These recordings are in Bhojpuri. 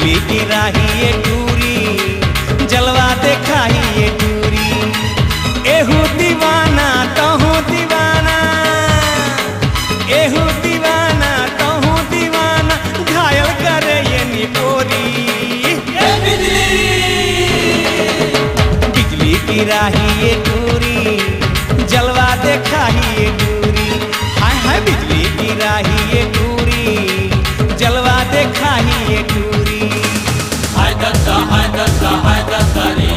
बिजली गिराही ये टूरी, जलवा देखाही ये टूरी। एहू दीवाना तहू दीवाना, एहू दीवाना तहू दीवाना, घायल करे ये निपोरी। बिजली गिराही ये टूरी, जलवा देखाही ये टूरी। हाय हाय बिजली गिराही ये टूरी, जलवा देखाही ये टूरी। हाय दत्ता रे,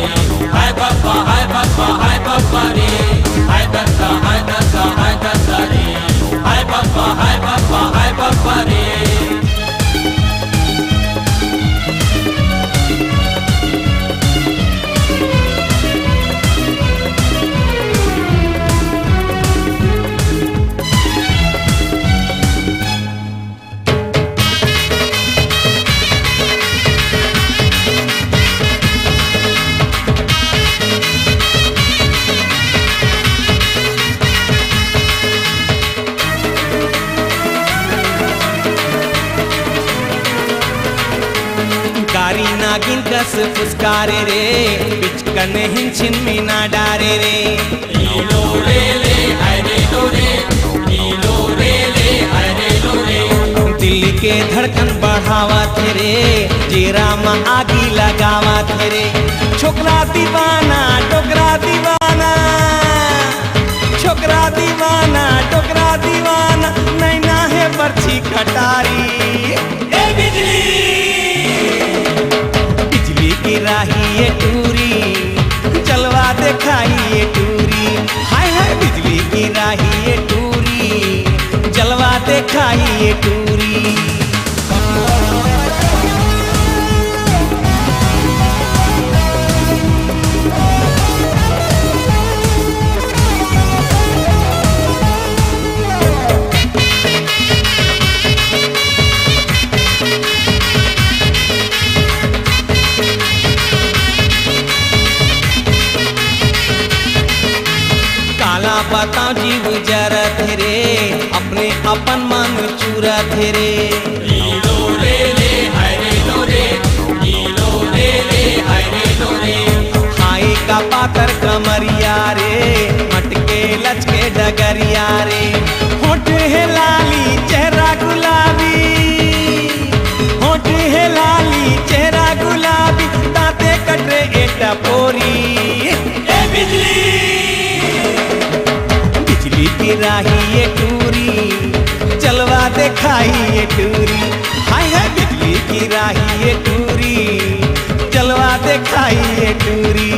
हाय बाबा रे, हाय दत्ता रे, हाय बाबा रे। गारी नागिन कस फुसकारे रे, बिचकन हिंचिन मीना डारे रे। नीलो रे ले, हाय रे लो रे, नीलो रे ले, हाय रे लो रे। दिल के धड़कन बढ़ावा थे रे, जीरा में आगी लगावा थे रे। छोकरा दीवाना टोकरा दीवाना, छोकरा दीवाना टोकरा दीवाना, नैना है बरछी कटारी। बिजली गिराही ये टूरी, जलवा देखाही ये टूरी। हाय हाय बिजली गिराही ये टूरी, जलवा देखाही ये टूरी। काला बताओ जीव जरत रे, अपने अपन मन चूरत रे। नीलो रे ले, हाय रे लो रे, नीलो रे ले, हाय रे लो रे। हाय का पातर कमरिया रे, मटके लचके डगरिया रे। होठ है लाली चेहरा गुलाबी, होठ है लाली चेहरा गुलाबी, दांते कटरे एटा पोरी। बिजली गिराही ये टूरी, जलवा देखाही ये टूरी। हाय हाय बिजली गिराही ये टूरी, जलवा देखाही ये टूरी।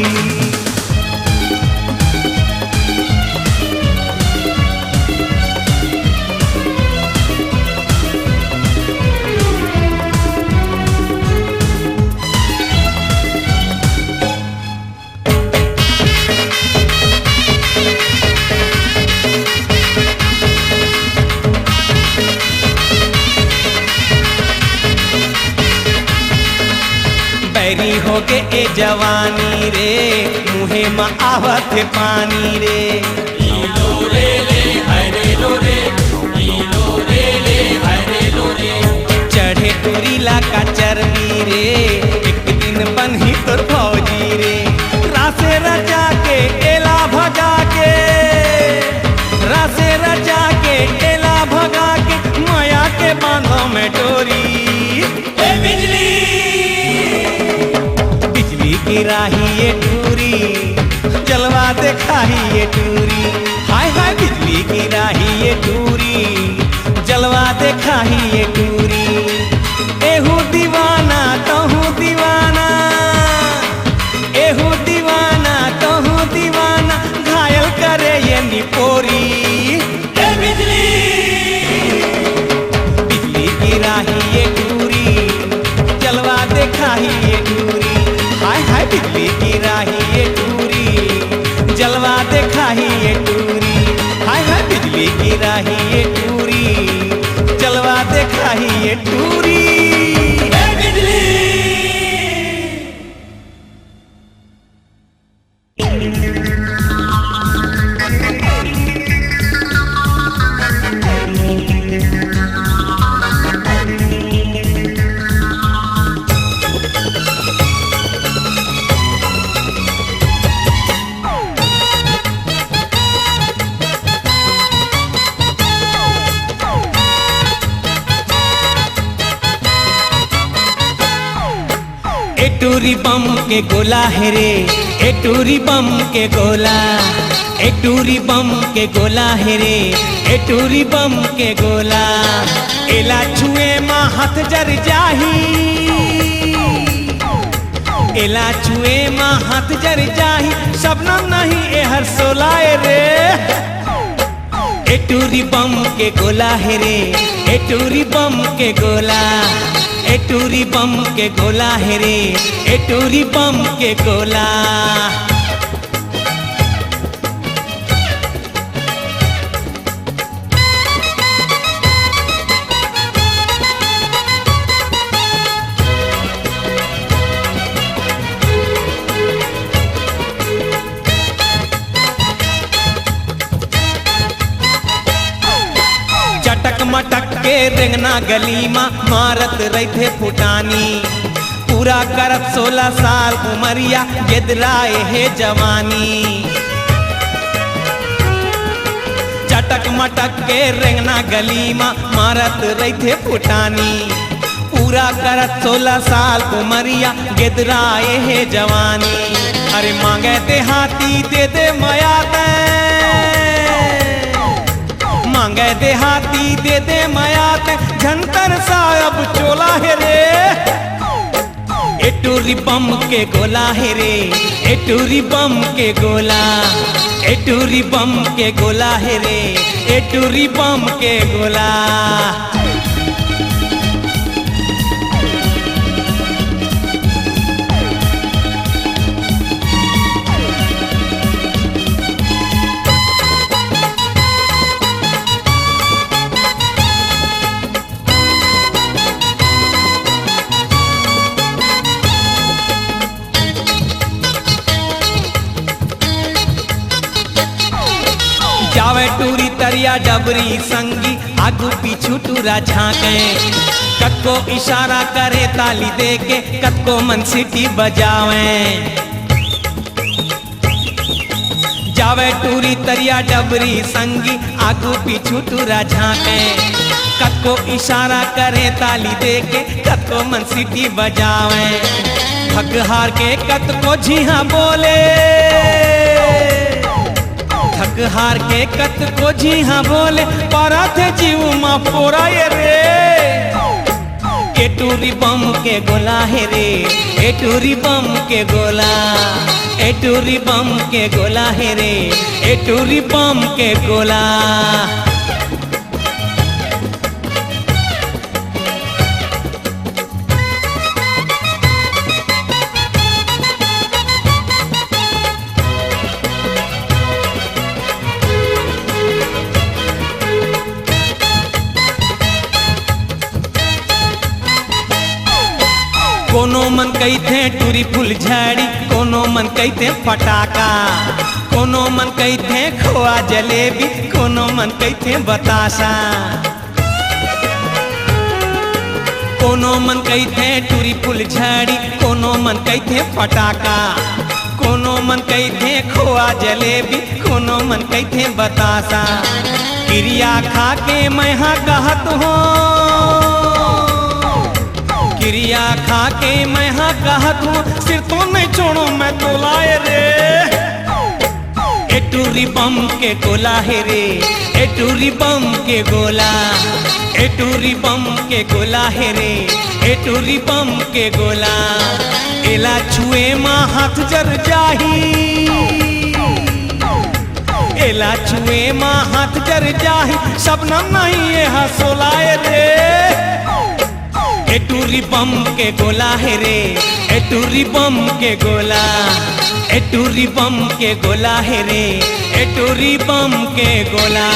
बैरी हो के ए जवानी रे, मुहे में आवत पानी रे। नीलो रे ले, हाय रे लो रे, नीलो रे ले, हाय रे लो रे। चढ़े टूरीला का चरनी रे, एक दिन बन्ही तोर फौजी रे। रासे रचा के एला भगा के, रासे रचा के एला भगा के, माया के बांधों में डोरी। बिजली गिराही ये टूरी, जलवा देखाही ये टूरी। हाय हाय बिजली गिराही ये टूरी, जलवा देखाही ये टूरी। एहू दीवाना तहू दीवाना, एहू दीवाना तहू दीवाना, घायल करे ये निपोरी। बिजली गिराही ये टूरी, जलवा देखाही ये टूरी। हाय हाय बिजली गिराही ये टूरी, जलवा देखाही ये टूरी। हाय हाय बिजली गिराही ये टूरी, जलवा देखाही ये टूरी। टूरी बम के गोला है रे, ए टूरी बम के गोला, ए टूरी बम के गोला है रे, ए टूरी बम के गोला। एला छुए माँ हाथ जर जाही, एला छुए माँ हाथ जर जाही, शबनम नहीं ए हर सोलाए रे। ए टूरी बम के गोला है रे, ए टूरी बम के गोला, ए टूरी बम के गोला है रे, ए टूरी बम के गोला। चटक मटक के रेंगना गली माँ मारत रही थे फुटानी, पूरा करत 16 साल उमरिया गिदराए है जवानी। चटक मटक के रेंगना गली माँ मारत रही थे फुटानी, पूरा करत 16 साल उमरिया गिदराए है जवानी। अरे मांगे दे हाथी दे दे माया दे, मांगे दे हाथी दे दे माया ते, झंतर साहब चोला है रे। ए टूरी बम के गोला है रे, ए टूरी बम के गोला, ए टूरी बम के गोला है रे, ए टूरी बम के गोला। जावे टूरी तरिया डबरी संगी, आगू पीछू टूरा झांके, कत्को इशारा करे ताली दे के, कत्को मन सीटी बजावे। जावे टूरी तरिया डबरी संगी, आगू पीछू टूरा झांके, कत्को इशारा करे ताली दे के, कत्को मन सीटी बजावे। थक हार के कत्को झीहा बोले, थक हार के कत को जी हाँ बोले, पारा थे जीव माँ पोरा ये रे। ए टूरी बम के गोला है रे, ए टूरी बम के गोला, ए टूरी बम के गोला है रे, ए टूरी बम के गोला। कोनो मन कही थे टूरी फुल झाड़ी, कोनो मन कही थे फटाका, कोनो मन कही थे खोआ जलेबी, कोनो मन कही थे बतासा। कोनो मन कही थे टूरी फुल झाड़ी, कोनो मन कही थे फटाका, कोनो मन कही थे खोआ जलेबी, कोनो मन कही थे बतासा। क्रिया खा के मैं हाँ कहत हूँ, क्रिया खा के मैं हाँ कहत हूँ, सिर तो नहीं छोड़ू मैं तो लाए रे। ए टूरी बम के गोला है रे, ए टूरी बम के गोला, ए टूरी बम के गोला है रे, ए टूरी बम के गोला। एला छुए माँ हाथ जर जाही, एला छुए माँ हाथ जर जाही, शबनम नहीं ये हंसोलाए रे। ए टूरी बम के गोला है रे, ए टूरी बम के गोला, ए टूरी बम के गोला है रे, ए टूरी बम के गोला।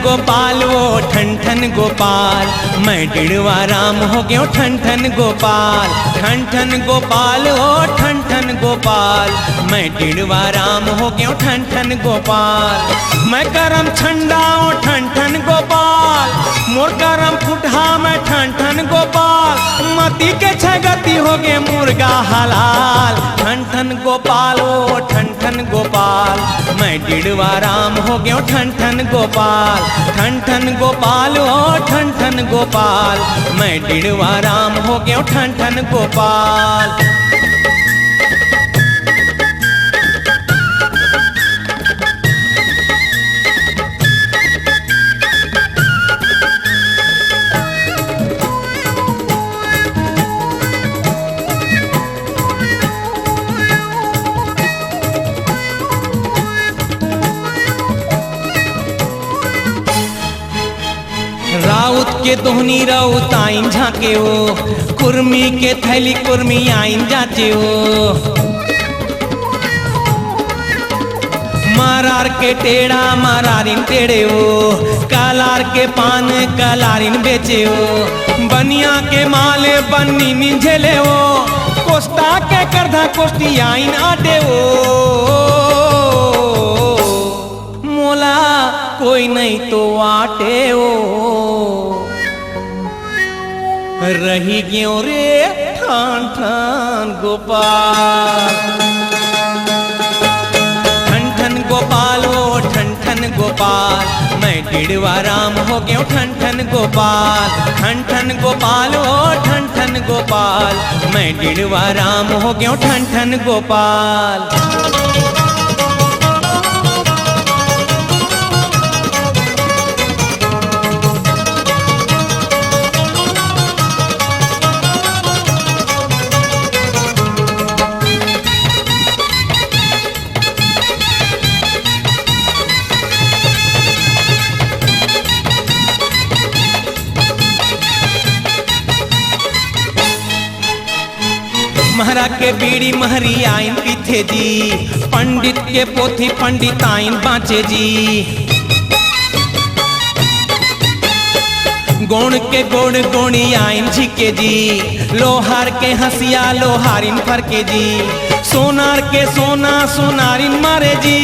गोपाल वो ठन ठन गोपाल, मैं डिड़वा राम हो गयो ठन ठन गोपाल। ठन ठन गोपाल ओ ठन ठन गोपाल, मैं डिड़वा राम हो गयो ठन ठन गोपाल। मैं करम छंडा ओ ठन ठन गोपाल, मोर करम फुटहा मैं ठन ठन गोपाल। मती के छगती हो गए मुर्गा हलाल, ठन ठन गोपाल ओ ठन ठन गोपाल, मैं डिड़वा राम हो गयो ठन ठन गोपाल। ठन ठन गोपाल ओ ठन ठन गोपाल, मैं डिड़वा राम हो गयो ठन ठन गोपाल। राउत के दोहनी राउत आइन झाके ओ, कुर्मी के थैली कुर्मी आइन जाचे ओ। मारार के टेढ़ा मारारिन टेढ़े ओ, कालार के पान कालारिन बेचे ओ। बनिया के माले बन्नी मिंझेले ओ, कोस्ता के करधा कोस्टी आइन आटे ओ। मोला कोई नहीं तो आटे ओ, रही गयो रे ठन ठन गोपाल। ठन ठन गोपाल ओ ठन ठन गोपाल, मैं डिड़वा राम हो गयो ठन ठन गोपाल। ठन ठन गोपाल ओ ठन ठन गोपाल, मैं डिड़वा राम हो गयो ठन ठन गोपाल। महरा के बीड़ी महरी आइन पीथे जी, पंडित के पोथी पंडित आइन बाँचे जी। गोण के गोड़ गोणी आइन झिके जी, लोहार के हंसिया लोहारिन फरके जी। सोनार के सोना सोनारिन मारे जी,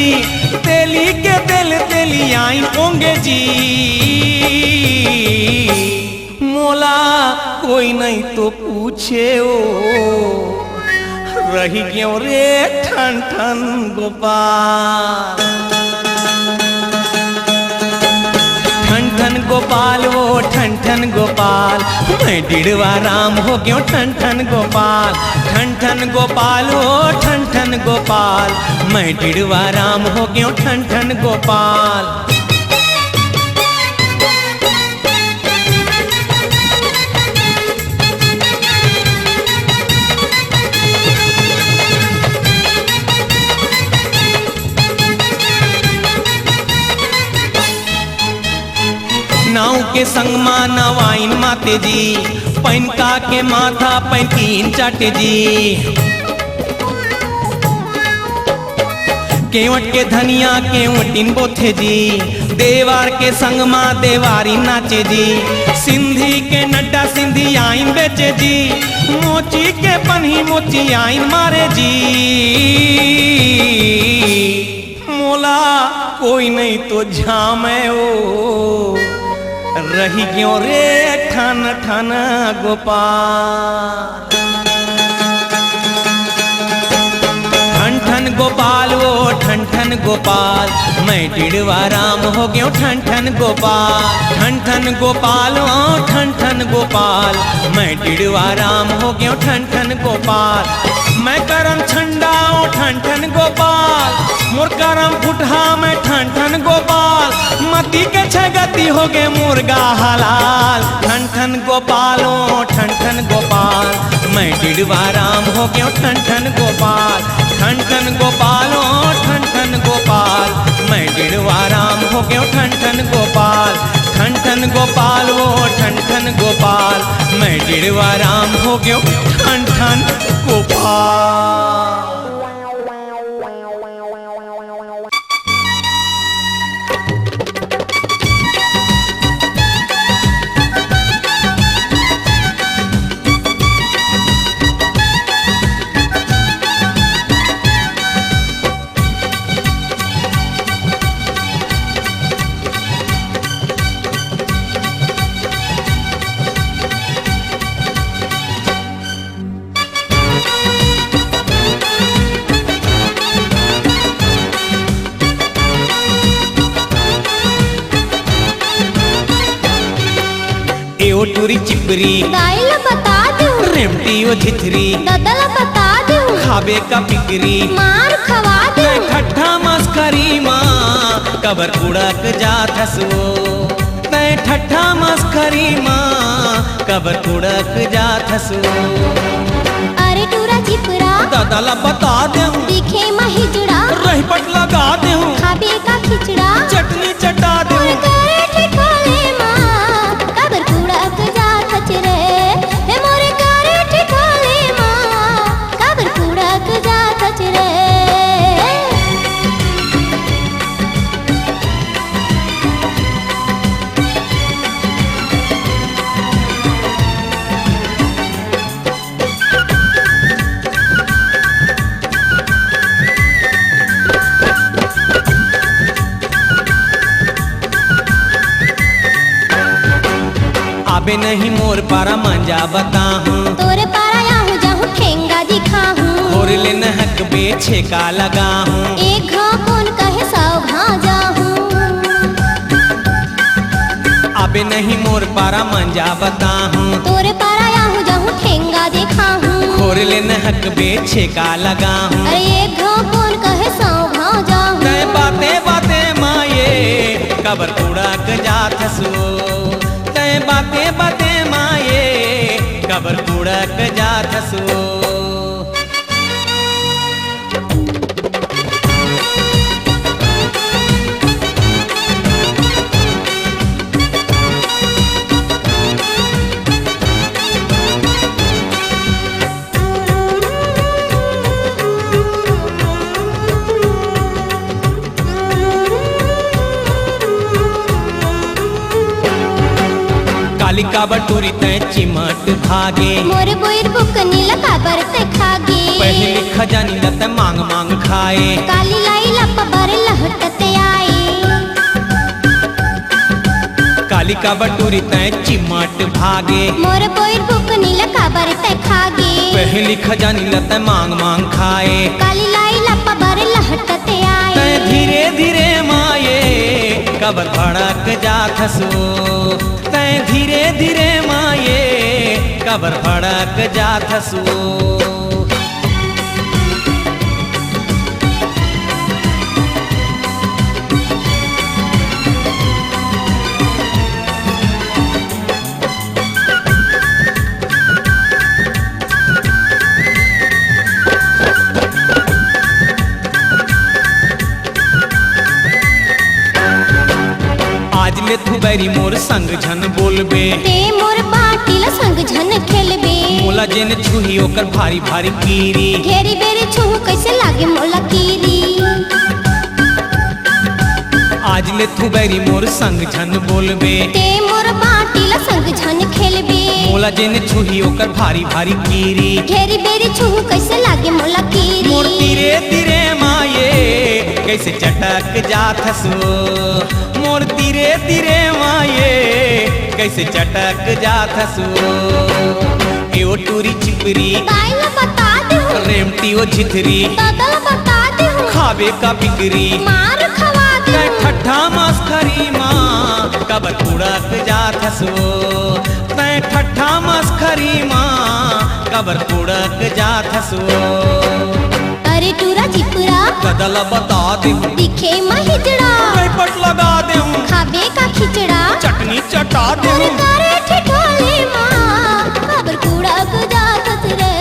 तेली के तेल तेली आइन ओंगे जी। मोला कोई नहीं तो पूछे ओ, रही गयो रे ठन ठन गोपाल। ठन ठन गोपाल वो ठन ठन गोपाल, मैं डिड़वा राम हो गयो ठन ठन गोपाल। ठन ठन गोपाल ओ ठन ठन गोपाल, मैं डिड़वा राम हो गयो ठन ठन गोपाल। नाव के संग मा नवाइन माते जी, पैनका के माथा पैंतीन चाटे जी। केवट के धनिया केवटिन बोथे जी, देवार के संग मा देवारी नाचे जी। सिंधी के नड्डा सिंधी आइन बेचे जी, मोची के पन्ही मोची आइन मारे जी। मोला कोई नहीं तो झामे ओ, रही गयो रे ठन ठन गोपाल। ठन ठन गोपाल ओ ठन ठन गोपाल, मैं डिड़वा राम हो गयो ठन ठन गोपाल। ठन ठन गोपाल ओ ठन ठन गोपाल, मैं डिड़वा राम हो गयो ठन ठन गोपाल। मैं करम छंडा ओ ठन ठन गोपाल, मोर करम फुटहा मैं ठन ठन गोपाल। मती के छगती हो गए मुर्गा हलाल, ठन ठन गोपाल ओ ठन ठन गोपाल, मैं डिड़वा राम हो गयो ठन ठन गोपाल। ठन ठन गोपाल ओ ठन ठन गोपाल, मैं डिड़वा राम हो गयो ठन ठन गोपाल। ठन ठन गोपाल ओ ठन ठन गोपाल, मैं डिड़वा राम हो गयो ठन ठन गोपाल। टूरी चिपरी दाइल बता दूं, रेमटी ओ झिथरी ददल बता दूं, खाबे का पिकरी मार खवा दूं, ठट्ठा मस्करी माँ कबर कुड़क जात हसो तय ठट्ठा मस्करी माँ कबर कुड़क जात हसो अरे टूरा चिपरा दादाला बता दे दिखे महिजड़ा, रही पट लगा दे खाबे का खिचड़ा, चटनी चटा दे मोर करे ठिठोले माँ कबर कुड़क जात रे, हे मोरे करे ठिठोले माँ कबर कुड़क जात रे। आबे नहीं मोर पारा मंजा बता हूँ तोरे पारा याहू जाहू ठेंगा दिखा हूँ, और ले नहक बेछे का लगा हूँ एक घाव कौन कहे सौ घाव जाहूँ, आबे नहीं मोर पारा मंजा बता हूँ तोरे पारा याहू जाहू ठेंगा दिखा हूँ, और ले नहक बेछे का लगा हूँ अरे एक घाव कौन कहे सौ घाव जाहूँ, तय बाते बाते माये कबर कुड़क जात हसो तय बाते बाते माये कबर कुड़क जात हसो कालिका बटूरी तय चिमट भागे मोरे बोइर बुक नीला काबर ते खागे, पहले खजानी लत मांग मांग खाए काली लाई लप बर लहटते आए, कालिका बटूरी तय चिमट भागे मोरे बोइर बुक नीला काबर ते खागे, पहली खजानी लत मांग मांग खाए काली लाई लप बर लहटते आए, तय धीरे धीरे माये कबर भड़क जात हसो तय धीरे धीरे माये कबर भड़क जात हसो आज ले तू बैरी मोर संग झन बोलबे ते मोर बाटिला संग झन खेलबे, मोला जेन छुही ओकर भारी भारी कीरी घेरी बेरी छुह कैसे लागे मोला कीरी, आज ले तू बैरी मोर संग झन बोलबे ते मोर बाटिला संग झन खेलबे, मोला जेन छुही ओकर भारी भारी कीरी घेरी बेरी छुह कैसे लागे मोला कीरी, मोर तीरे तीरे माये कैसे चटक जात हसो मोर तीरे तीरे माये कैसे चटक जात हसो एओ टूरी चिपरी दाइल बता दूं, रेमटी ओ झिथरी ददल बता दूं, खाबे का पिकरी मार खवा दूं, तय ठट्ठा मस्करी माँ कबर कुड़क जात हसो तय ठट्ठा मस्करी माँ कबर कुड़क जात हसो अरे टूरा चिपरा कदला बता दे दिखे महिजड़ा, पट लगा दे खाबे का खिचड़ा, चटनी चटा दे मोर करे ठिठोले माँ कबर कुड़क जात रे,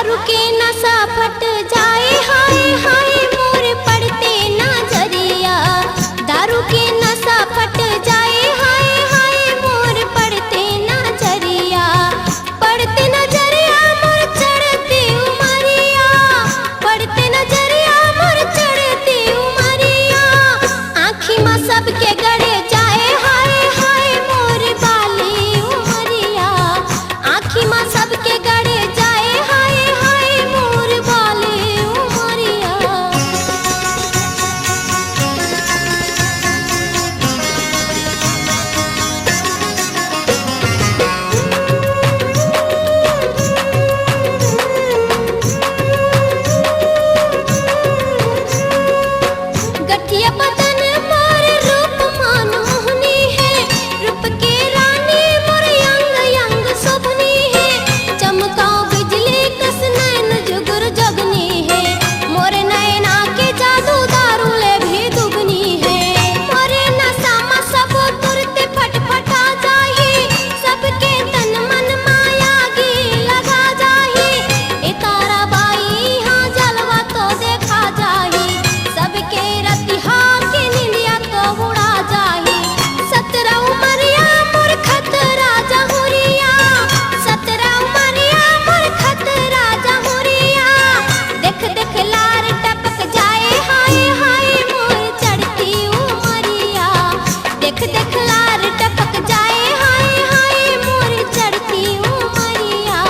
दारू के नशा फट जाए हाय हाय मोर पड़ते नजरिया दारू के नशा फट जाए हाय हाय मोर पड़ते नजरिया मोर चढ़ती उमरिया पड़ते नजरिया मोर चढ़ती उमरिया आँखी में सबके गड़े जाए हाय हाय मोर बाली उमरिया आँखी में सबके गड़े जाए हाय हाय मोर बाली उमरिया गठिया बदन मोर रूप मनमोहनी है रूप के रानी मोर यंग यंग शोभनी है चमकाओ बिजली कस नैन जुगर जगनी है मोर नैना के जादू दारू ले भी दुगनी है मोरे नशा में सब तुरते फटफटा जाही सबके तन मन माया गी लगा जाही ए तारा बाई हाँ जलवा तो देखा जाही सबके रतिहा के निंदिया तो उड़ा जाही 17 उमरिया मोर खतरा जहुरिया 17 उमरिया मोर खतरा जहुरिया देख देख लार टपक जाए हाय हाय मोर चढ़ती उमरिया देख देख लार टपक जाए हाय हाय मोर चढ़ती उमरिया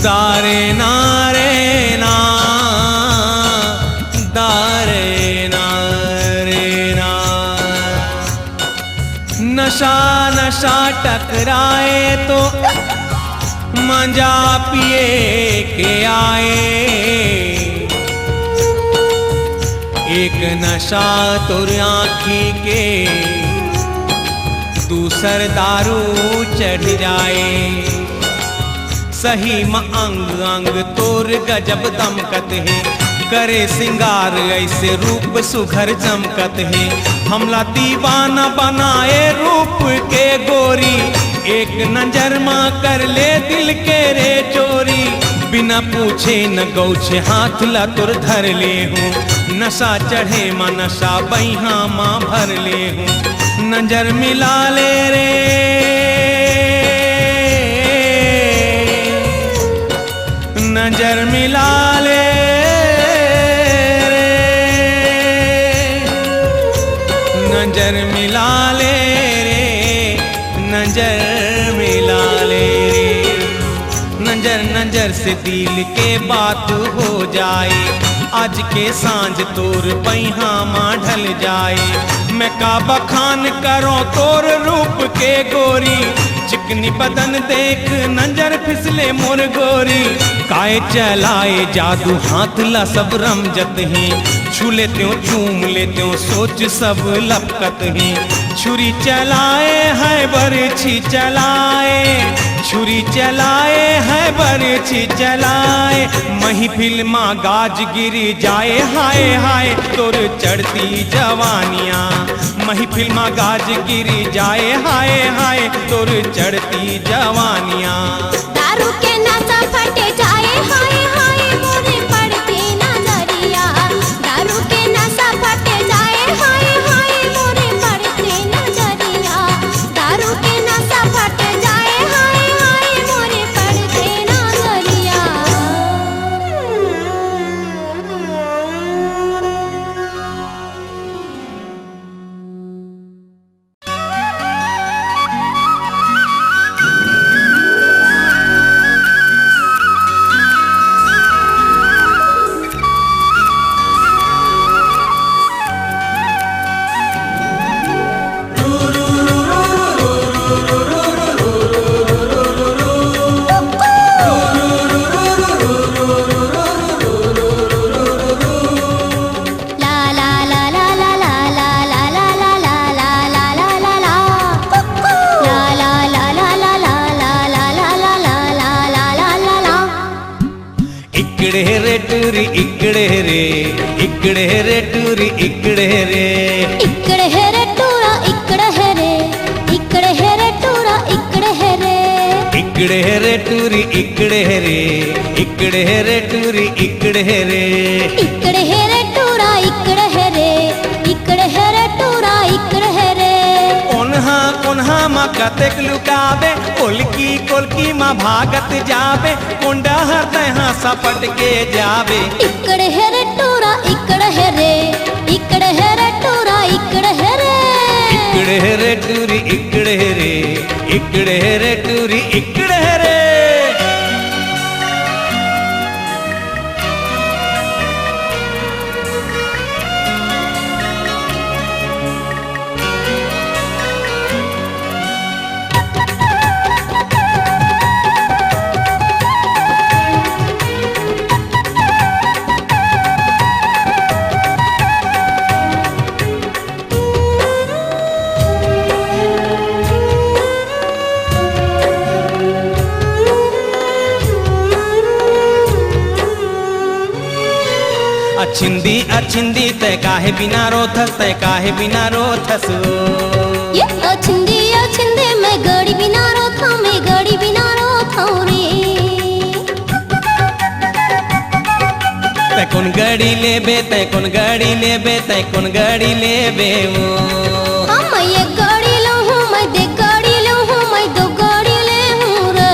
दारे नारे ना दारे नारे ना नशा नशा टकराए तो मंजा पिए के आए एक नशा तुर आँखी के दूसर दारू चढ़ जाए सही म अंग अंग तोर गजब दमकत है करे सिंगार ऐसे रूप सुघर चमकत है हमला दीवाना बनाए रूप के गोरी एक नजर माँ कर ले दिल के रे चोरी बिना पूछे न गौछे हाथ ला तुर धर ले हूँ नशा चढ़े माँ नशा बैहा माँ भर ले हूँ नजर मिला ले रे नजर मिला ले रे नजर मिला ले रे नजर मिला ले रे नजर नजर से दिल के बात हो जाए आज के सांझ तोर पैहा माँ ढल जाए मैं का बखान करो तोर रूप के गोरी चिकनी बदन देख नजर फिसले मोर गोरी काय चलाए जादू हाथ ला सब रमजत ही छू लेते हो चूम लेते हो सोच सब लपकत ही छुरी चलाए है बरछी चलाए छुरी चलाए है बरछी चलाए महफिल माँ गाज गिरी जाए हाय हाय तोर चढ़ती जवानियाँ महफिल माँ गाज गिरी जाए हाय हाय तोर चढ़ती जवानियाँ दारू के नशा फट जाए हाय हाय मोरे पड़ते नजरिया दारू के नशा फट जाए हाय हाय मोरे पड़ते नजरिया दारू के नशा फट जाए हाय हाय मोरे पड़ते नजरिया इकडे रे टुरी इकडे रे, इकडे रे टुरी इकडे रे. इकडे हे रे टुरा इकडे हे रे, इकडे हे रे टुरा इकडे हे रे. इकडे रे टुरी इकडे रे, इकडे रे टुरी इकडे रे. इकडे हे रे टुरा इकडे हे रे, इकडे हे रे टुरा इकडे हे रे. कोन्हा कोन्हा मा कतेक लुकावे, कोलकी कोलकी मा भागत जावे, कोंडा हृदय हाँ सपट के जावे. इकडे हे रे टुरा इकडे हे रे, इकडे हे रे टुरा इकडे हे रे. इकडे रे टुरी इकडे रे, इकडे रे टुरी इकडे रे. अछिंदी अछिंदी तय काहे बिना रोथस, तय काहे बिना रोथस. ये अछिंदे मैं गड़ी बिना रोथा, मैं गड़ी बिना रोथा रे. तय कौन गड़ी लेबे, तय कौन गड़ी लेबे, तय कौन गड़ी लेबे वो. हाँ मैं ये गड़ी लूँ हूँ, मैं दे गड़ी लूँ हूँ, मैं दो गड़ी ले हूँ रे.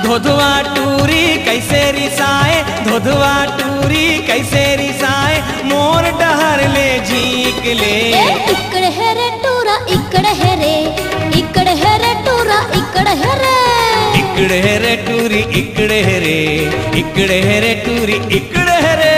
धोधवा टूरी कैसे रिसाए, धोधवा टूरी कैसे रिसाए, मोर डहर ले झीक ले. इकडे हे रे टुरा इकडे हे रे, इकडे हे रे टुरा इकडे हे रे. इकडे रे टूरी इकडे रे, इकडे रे टूरी इकडे रे.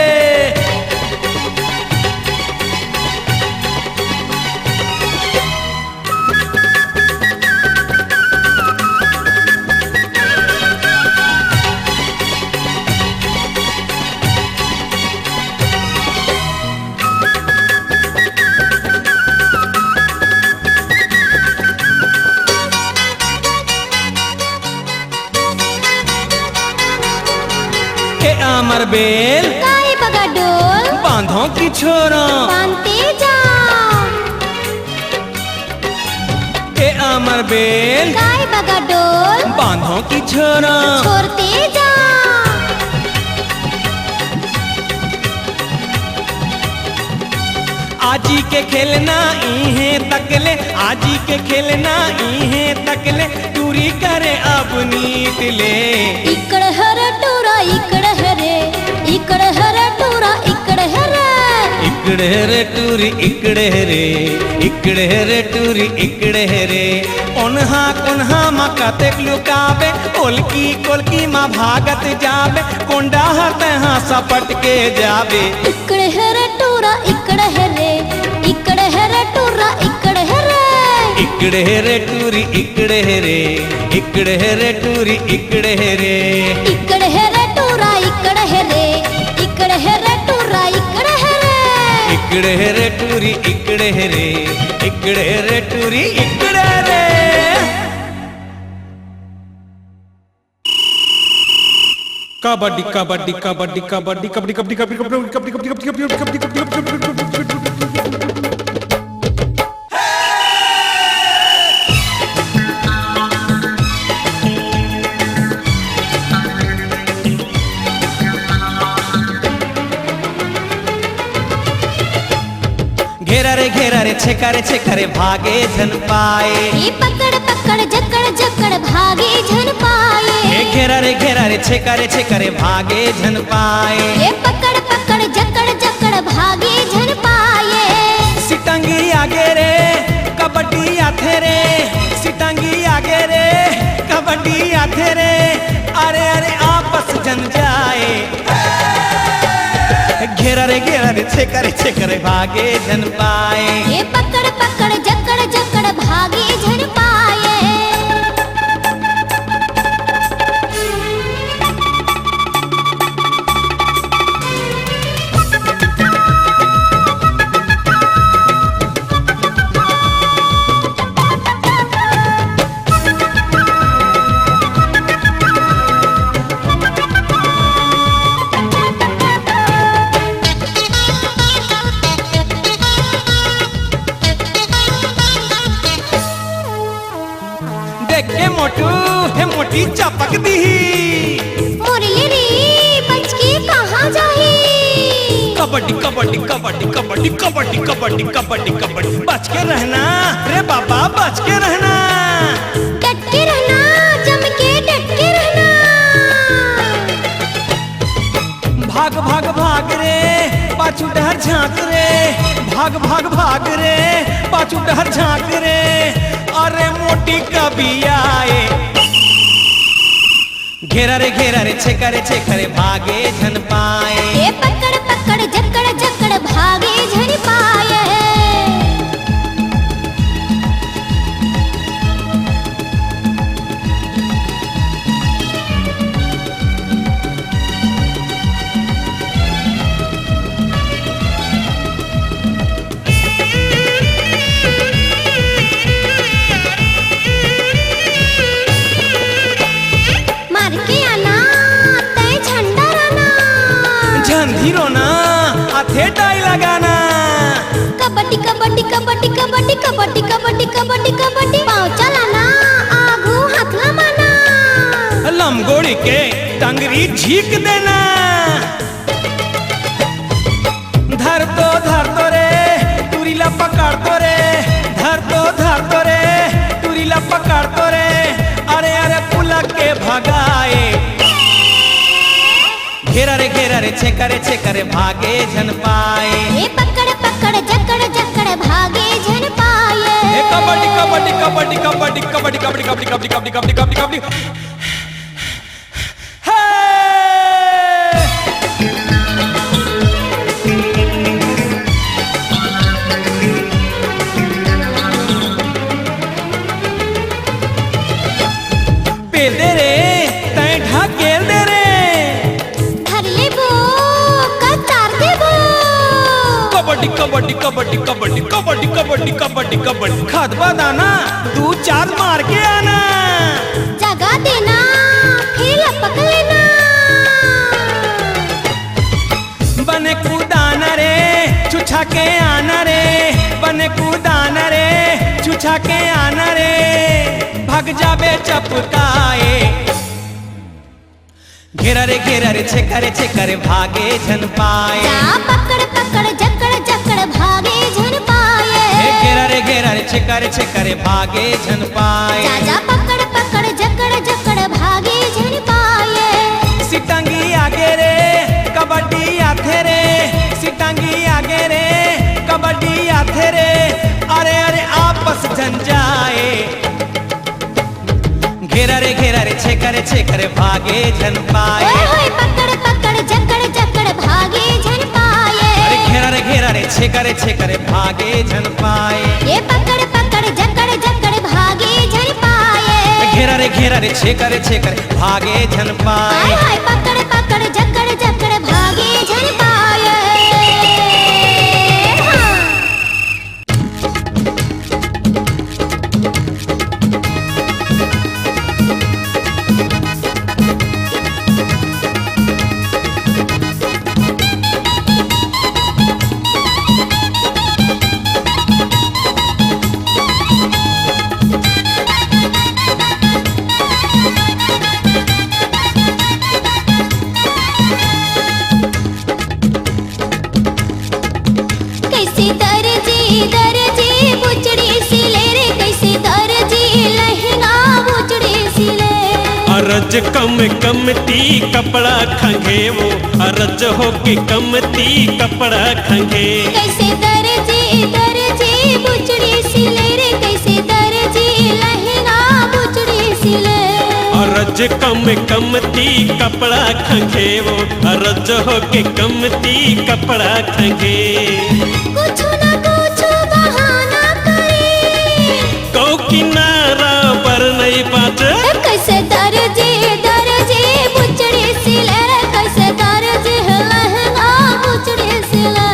अमर बेल काई बगा डोल, बांधो की छोरा, बांधते जा. ए अमर बेल काई बगा डोल, बांधो की छोरा. छोड़ते जा. आजी के खेलना इहे तकले, आजी के खेलना इहे तकले, टूरी करे अब नीट ले. इकडे हे रे टुरा इकडे हे रे, इकडे हे रे टुरा इकडे हे रे. इकडे रे टूरी इकडे रे, इकडे रे टूरी इकडे रे. ओन्हा कोन्हा मा कतेक लुकावे, कोलकी कोलकी मा भागत जावे, कोंडा हृदय हाँ सपट के जावे. इकडे हे रे टुरा इकडे हे रे, इकडे हे रे टुरा इकडे हे रे. इकडे रे टूरी इकडे रे, इकडे रे टूरी इकडे रे. इकडे हे रे टुरा इकडे हे रे, इकडे हे रे टुरा इकडे हे रे. इकडे रे टूरी इकडे रे, इकडे रे टूरी इकडे रे. कबड्डी कबड्डी कबड्डी कबड्डी कबड्डी कबड्डी कबड्डी कबड्डी कबड्डी कबड्डी कबड्डी कबड्डी कबड्डी. घेरा रे छेका रे भागे झन पाए. ये पकड़ पकड़ जकड़ जकड़ भागे झन पाए. ए घेरा रे छेका रे भागे झन पाए. ये पकड़ पकड़ जकड़ जकड़ भागे झन पाए. सिटंगी आगे रे कबड्डी आथे रे, सिटंगी आगे रे कबड्डी आथे रे. अरे अरे आपस जन जाए. घेरा रे छेका रे भागे झन पाए. ये पकड़ पकड़ जकड़ जकड़ भागे झन पाए. टपक दीही मुरली रे बच के कहाँ जाही कबड्डी कबड्डी कबड्डी कबड्डी कबड्डी कबड्डी कबड्डी कबड्डी बच के रहना रे बाबा बच के रहना डट के रहना जम के डट के रहना भाग भाग भाग रे पाछू डहर झांक रे भाग भाग भाग रे पाछू डहर झांक रे अरे मोटी कभी आए घेरा रे छेका रे भागे झन पाए ए पकड़ पकड़ जकड़ जकड़ भागे झन पाए मार के आना तय झंडा राना झंझी रोना आथे डाई लगाना कबड्डी कबड्डी कबड्डी कबड्डी कबड्डी कबड्डी कबड्डी कबड्डी पाँव चलाना आगू हाथ लमाना लमगोड़ी के टंगरी झीक देना धर तो रे तुरीला पकड़ तो रे धर तो रे तुरीला पकड़ तो रे अरे अरे पुलक के भगाए घेरा रे छेका रे भागे झन पाए ए पकड़ पकड़ जकड़ जकड़ भागे झन पाए ए कबड्डी कबड्डी कबड्डी कबड्डी कबड्डी कबड्डी कबड्डी कबड्डी कबड्डी कबड्डी कबड्डी कबड्डी हे पेदे रे तय ढाकेल दे रे धर लेबो कतार देबो कबड्डी कबड्डी कबड्डी कबड्डी कबड्डी कबड्डी कबड्डी कबड्डी खाद बदाना 2-4 मार के आना जगा देना फिर लपक लेना बने कूदाना रे छुछा के आना रे बने कूदाना रे छुछा के आना रे भाग जाबे चपकाए घेरा रे छेका रे भागे झन पाए जा पकड़ पकड़ जकड़ जकड़ भागे झन पाए घेरा रे छेका रे भागे झन पाए जा जा पकड़ पकड़ जकड़ जकड़ भागे झन पाए सिटंगी आगे रे कबड्डी आथे रे सिटंगी आगे रे कबड्डी आथे रे अरे अरे आपस झन जाए घेरा रे छेका रे भागे झन पाए ओए होए पकड़ पकड़ जकड़ जकड़ भागे झन पाए अरे घेरा रे छेका रे भागे झन पाए ये पकड़ पकड़ जकड़ जकड़ भागे झन पाए घेरा रे छेका रे भागे झन पाए हाय हाय पकड़ पकड़ जकड़ जकड़ भागे झन पाए हाँ। कैसे दर्जी बुचड़ी सिले रे कैसे दर्जी लहंगा बुचड़ी सिले अरज कमती कपड़ा खंगे वो अरज हो के कमती कपड़ा खंगे कैसे दर्जी बुचड़ी सिले रे कैसे दर्जी लहंगा बुचड़ी सिले अरज कमती कपड़ा खंगे वो अरज हो के कमती कपड़ा खंगे कुछ न कुछ बहाना करे कौ किनारा पर नहीं बात कैसे दर्जी बुचड़ी सिले रे कैसे दर्जी लहंगा बुचड़ी सिले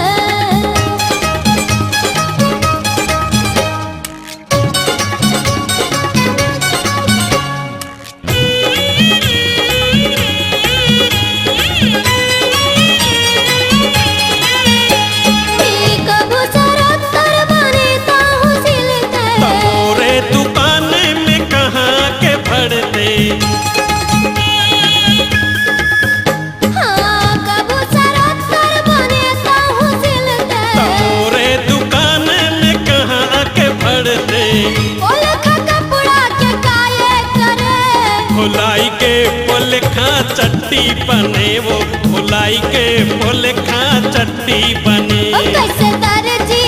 कबू सरत बोले खा चट्टी बने वो भुलाई के बोले खा चट्टी बने। ओ कैसे दर्जी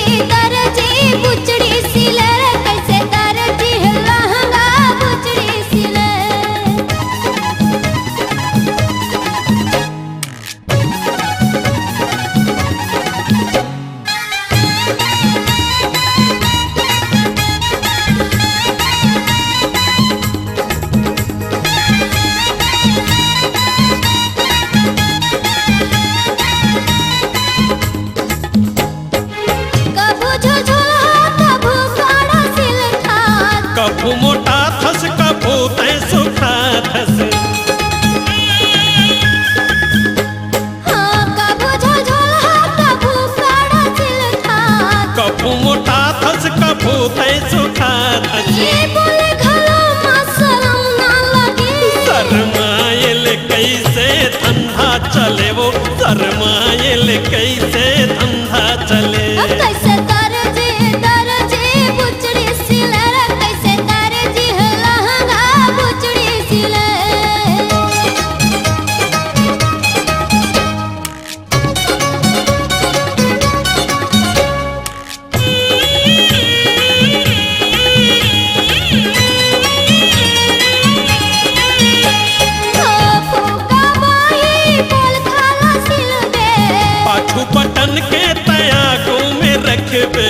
बुचड़ी सिले रे, कैसे दर्जी लहंगा बुचड़ी सिले। कभू झुझुला कभू काड़ा सिलता, कभू मोटा थस कभू तै सुखा थस। हाँ कभू झुझुला कभू काड़ा सिलता। कभू मोटा थस कभू तै सुखा थस। ये बोले घलो मसलम ना लगे, शरमायल कैसे धंधा चले वो, शरमायल कैसे धंधा चले। अब कैसे दर्जी बुचड़ी सिले रे, कैसे दर्जी लहंगा बुचड़ी सिले। फूका बाही बोल खाला सिलबे, पाछू बटन के तयागो में रखबे।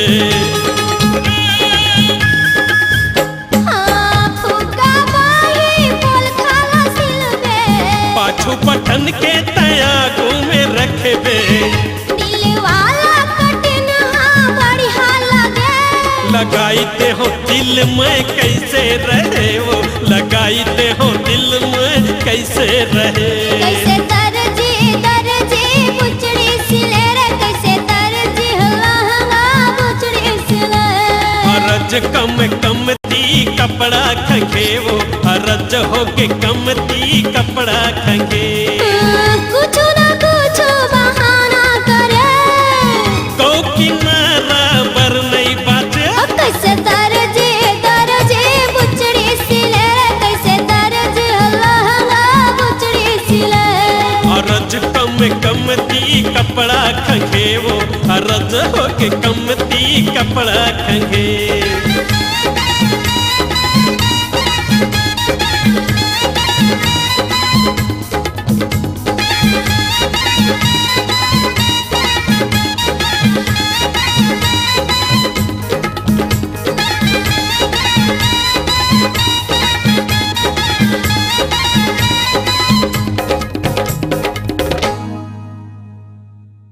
हाँ फूका बाही बोल खाला सिलबे। पाछू बटन के तयागो में रखबे। दिल वाला कटिन हाँ बढ़िया लगे, लगाईते हो दिल में कैसे रहे वो, लगाईते हो दिल में कैसे रहे। कैसे दर्जी बुचड़ी सिले रे, कैसे दर्जी लहंगा बुचड़ी सिले। हरज कमती कपड़ा खंगे वो, हरज होके कमती कपड़ा खंगे। कुछ न कुछ बहाना करे, को किनारा बर नहीं बाजे। अब कैसे दर्जी बुचड़ी सिले रे, कैसे दर्जी लहंगा बुचड़ी सिले। हरज कमती कपड़ा खंगे वो, हरज होके कमती कपड़ा खंगे।